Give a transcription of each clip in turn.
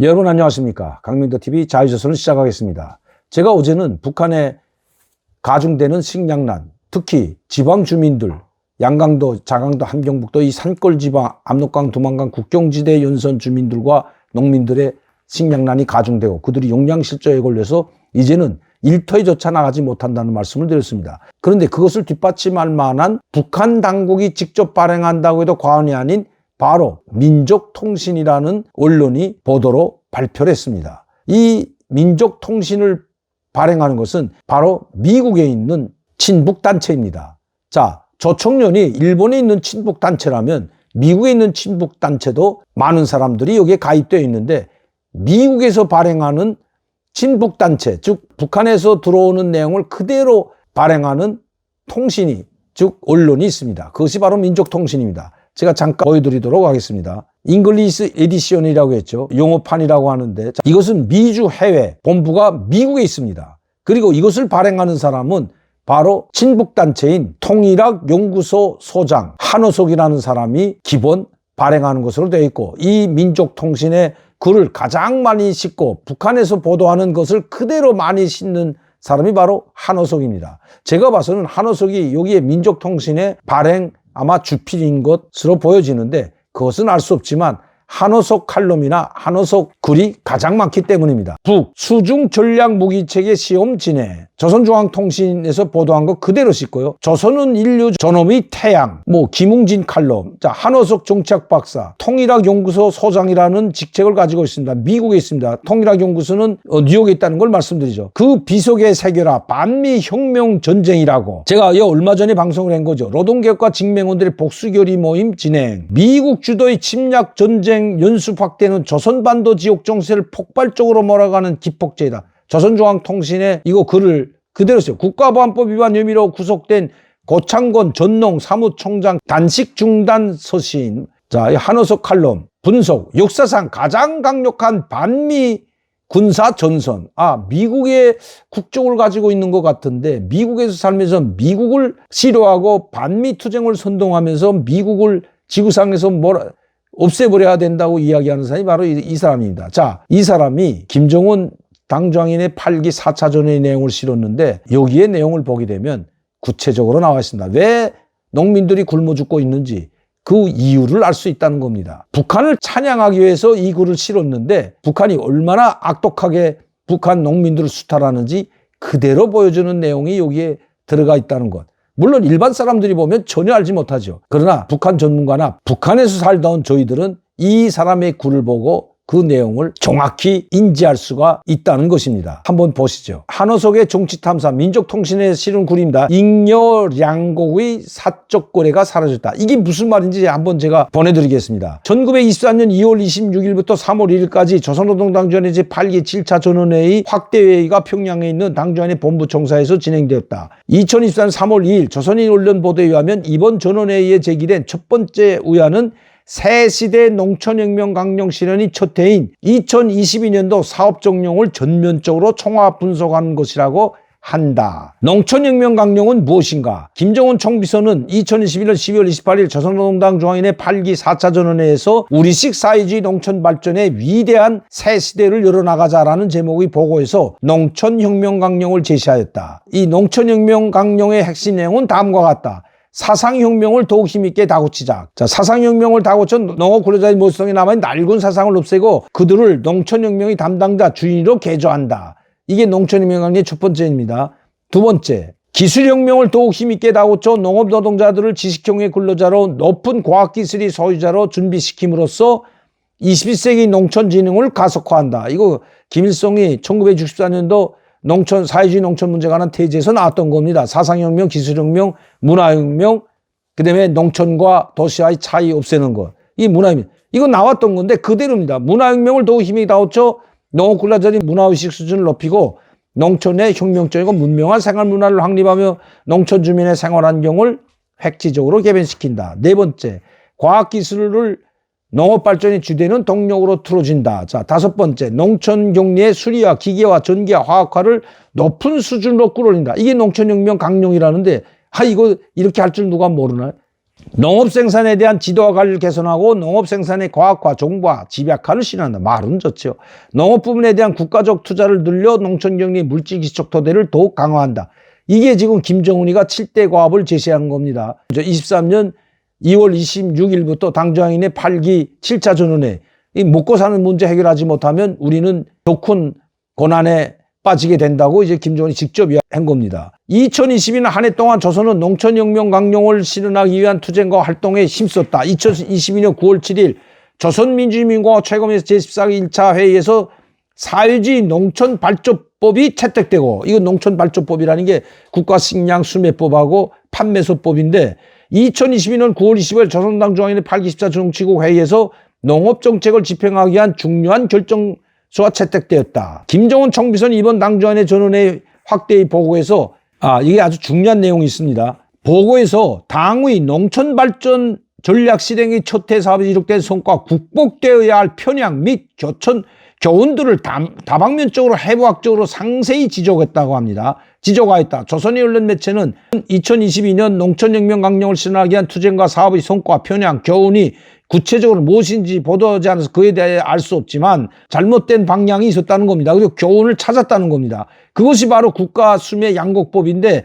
여러분 안녕하십니까. 강민도TV 자유조선을 시작하겠습니다. 제가 어제는 북한에 가중되는 식량난, 특히 지방 주민들, 양강도, 자강도, 함경북도 이 산골 지방, 압록강, 두만강 국경지대 연선 주민들과 농민들의 식량난이 가중되고 그들이 용량실조에 걸려서 이제는 일터에조차 나가지 못한다는 말씀을 드렸습니다. 그런데 그것을 뒷받침할 만한 북한 당국이 직접 발행한다고 해도 과언이 아닌 바로 민족통신이라는 언론이 보도로 발표를 했습니다. 이 민족통신을 발행하는 것은 바로 미국에 있는 친북단체입니다. 자, 조총련이 일본에 있는 친북단체라면 미국에 있는 친북단체도 많은 사람들이 여기에 가입되어 있는데 미국에서 발행하는 친북단체, 즉 북한에서 들어오는 내용을 그대로 발행하는 통신이, 즉 언론이 있습니다. 그것이 바로 민족통신입니다. 제가 잠깐 보여드리도록 하겠습니다. 잉글리시 에디션이라고 했죠. 영어판이라고 하는데 이것은 미주 해외 본부가 미국에 있습니다. 그리고 이것을 발행하는 사람은 바로 친북단체인 통일학연구소 소장 한호석이라는 사람이 기본 발행하는 것으로 되어 있고, 이 민족통신의 글을 가장 많이 싣고 북한에서 보도하는 것을 그대로 많이 싣는 사람이 바로 한호석입니다. 제가 봐서는 한호석이 여기에 민족통신의 발행 아마 주필인 것으로 보여지는데 그것은 알 수 없지만 한호석 칼럼이나 한호석 글이 가장 많기 때문입니다. 북 수중 전략 무기체계 시험 진해, 조선중앙통신에서 보도한 거 그대로 싣고요. 조선은 인류 전엄의 태양, 김웅진 칼럼, 자 한호석 정치학박사, 통일학연구소 소장이라는 직책을 가지고 있습니다. 미국에 있습니다. 통일학연구소는 뉴욕에 있다는 걸 말씀드리죠. 그 비속에 새겨라 반미혁명전쟁이라고 제가 얼마 전에 방송을 한 거죠. 노동개혁과 직맹원들의 복수결의 모임 진행, 미국 주도의 침략전쟁 연습 확대는 조선반도 지역 정세를 폭발적으로 몰아가는 기폭제이다. 조선중앙통신에 이거 글을 그대로 써요. 국가보안법 위반 혐의로 구속된 고창건 전농 사무총장 단식 중단 서신. 자, 한호석 칼럼 분석, 역사상 가장 강력한 반미 군사 전선. 미국의 국적을 가지고 있는 것 같은데 미국에서 살면서 미국을 싫어하고 반미 투쟁을 선동하면서 미국을 지구상에서 없애버려야 된다고 이야기하는 사람이 바로 이 사람입니다. 자, 이 사람이 김정은 당정인의 8기 4차전의 내용을 실었는데 여기에 내용을 보게 되면 구체적으로 나와 있습니다. 왜 농민들이 굶어 죽고 있는지 그 이유를 알 수 있다는 겁니다. 북한을 찬양하기 위해서 이 글을 실었는데 북한이 얼마나 악독하게 북한 농민들을 수탈하는지 그대로 보여주는 내용이 여기에 들어가 있다는 것. 물론 일반 사람들이 보면 전혀 알지 못하죠. 그러나 북한 전문가나 북한에서 살다 온 저희들은 이 사람의 글을 보고 그 내용을 정확히 인지할 수가 있다는 것입니다. 한번 보시죠. 한호석의 정치탐사 민족통신에 실은 글입니다. 잉여량곡의 사적 거래가 사라졌다. 이게 무슨 말인지 한번 제가 보내드리겠습니다. 1924년 2월 26일부터 3월 1일까지 조선노동당주연회 제8기 7차 전원회의 확대회의가 평양에 있는 당주연회 본부총사에서 진행되었다. 2024년 3월 2일 조선인 언론 보도에 의하면 이번 전원회의에 제기된 첫 번째 우야는 새시대 농촌혁명 강령 실현이 첫 해인 2022년도 사업정령을 전면적으로 총합 분석하는 것이라고 한다. 농촌혁명 강령은 무엇인가? 김정은 총비서는 2021년 12월 28일 조선노동당 중앙위원회 8기 4차 전원회에서 우리식 사회주의 농촌 발전의 위대한 새 시대를 열어나가자라는 제목의 보고에서 농촌혁명 강령을 제시하였다. 이 농촌혁명 강령의 핵심 내용은 다음과 같다. 사상혁명을 더욱 힘있게 다고치자. 자, 사상혁명을 다고쳐 농업 근로자의 모성에 남아있는 낡은 사상을 없애고 그들을 농촌혁명의 담당자 주인으로 개조한다. 이게 농촌혁명 강령의 첫 번째입니다. 두 번째, 기술혁명을 더욱 힘있게 다고쳐 농업 노동자들을 지식형의 근로자로 높은 과학기술의 소유자로 준비시킴으로써 21세기 농촌진흥을 가속화한다. 이거 김일성이 1964년도 농촌, 사회주의 농촌 문제에 관한 태제에서 나왔던 겁니다. 사상혁명, 기술혁명, 문화혁명, 그 다음에 농촌과 도시와의 차이 없애는 것. 이 문화혁명. 이거 나왔던 건데 그대로입니다. 문화혁명을 더욱 힘이 다우쳐 농업근로자들이 문화의식 수준을 높이고 농촌의 혁명적이고 문명한 생활문화를 확립하며 농촌 주민의 생활환경을 획기적으로 개변시킨다. 네 번째, 과학기술을 농업 발전이 주되는 동력으로 틀어진다. 자, 다섯 번째, 농촌 격리의 수리와 기계화, 전기화, 화학화를 높은 수준으로 끌어올린다. 이게 농촌혁명 강령이라는데, 이거 이렇게 할 줄 누가 모르나요? 농업 생산에 대한 지도와 관리를 개선하고 농업 생산의 과학화, 정보화, 집약화를 실현한다. 말은 좋죠. 농업 부분에 대한 국가적 투자를 늘려 농촌경리 물질기초적 토대를 더욱 강화한다. 이게 지금 김정은이가 7대 과업을 제시한 겁니다. 23년 2월 26일부터 당정인의 8기 7차 전원회, 이 먹고 사는 문제 해결하지 못하면 우리는 더 큰 고난에 빠지게 된다고 이제 김정은이 직접 한 겁니다. 2022년 한 해 동안 조선은 농촌혁명 강령을 실현하기 위한 투쟁과 활동에 힘썼다. 2022년 9월 7일 조선민주주의민주공화국 최고위원회 제14기 1차 회의에서 사회주의 농촌발전법이 채택되고, 이거 농촌발전법이라는 게 국가식량수매법하고 판매소법인데, 2022년 9월 20일 조선당 중앙위원회 8기 14차 정치국 회의에서 농업정책을 집행하기 위한 중요한 결정서가 채택되었다. 김정은 총비서는 이번 당중앙위원회 전원회 확대의 보고에서 이게 아주 중요한 내용이 있습니다. 보고에서 당의 농촌발전 전략 실행의 첫해 사업이 이룩된 성과, 극복되어야 할 편향 및 교훈들을 다방면적으로 해부학적으로 상세히 지적했다고 합니다. 지적하였다. 조선의 언론 매체는 2022년 농촌혁명 강령을 실현하기 위한 투쟁과 사업의 성과, 편향, 교훈이 구체적으로 무엇인지 보도하지 않아서 그에 대해 알 수 없지만 잘못된 방향이 있었다는 겁니다. 그리고 교훈을 찾았다는 겁니다. 그것이 바로 국가수매 양곡법인데,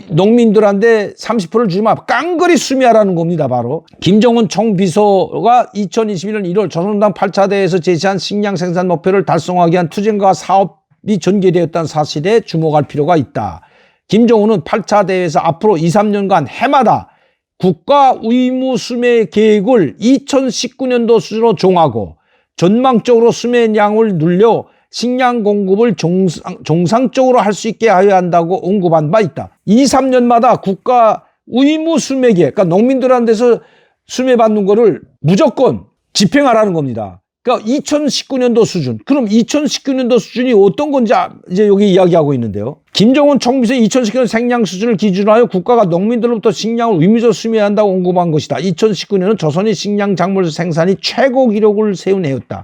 농민들한테 30%를 주지만 깡그리 수매하라는 겁니다. 바로 김정은 총비서가 2021년 1월 조선당 8차 대회에서 제시한 식량 생산 목표를 달성하기 위한 투쟁과 사업이 전개되었다는 사실에 주목할 필요가 있다. 김정은은 8차 대회에서 앞으로 2, 3년간 해마다 국가 의무 수매 계획을 2019년도 수준으로 정하고 전망적으로 수매량을 늘려 식량 공급을 정상적으로 할 수 있게 하여야 한다고 언급한 바 있다. 2, 3년마다 국가 의무 수매 계획, 그러니까 농민들한테서 수매받는 거를 무조건 집행하라는 겁니다. 그러니까 2019년도 수준. 그럼 2019년도 수준이 어떤 건지 이제 여기 이야기하고 있는데요. 김정은 총비서의 2019년 생량 수준을 기준으로 하여 국가가 농민들로부터 식량을 의무적으로 수매해야 한다고 언급한 것이다. 2019년은 조선의 식량 작물 생산이 최고 기록을 세운 해였다.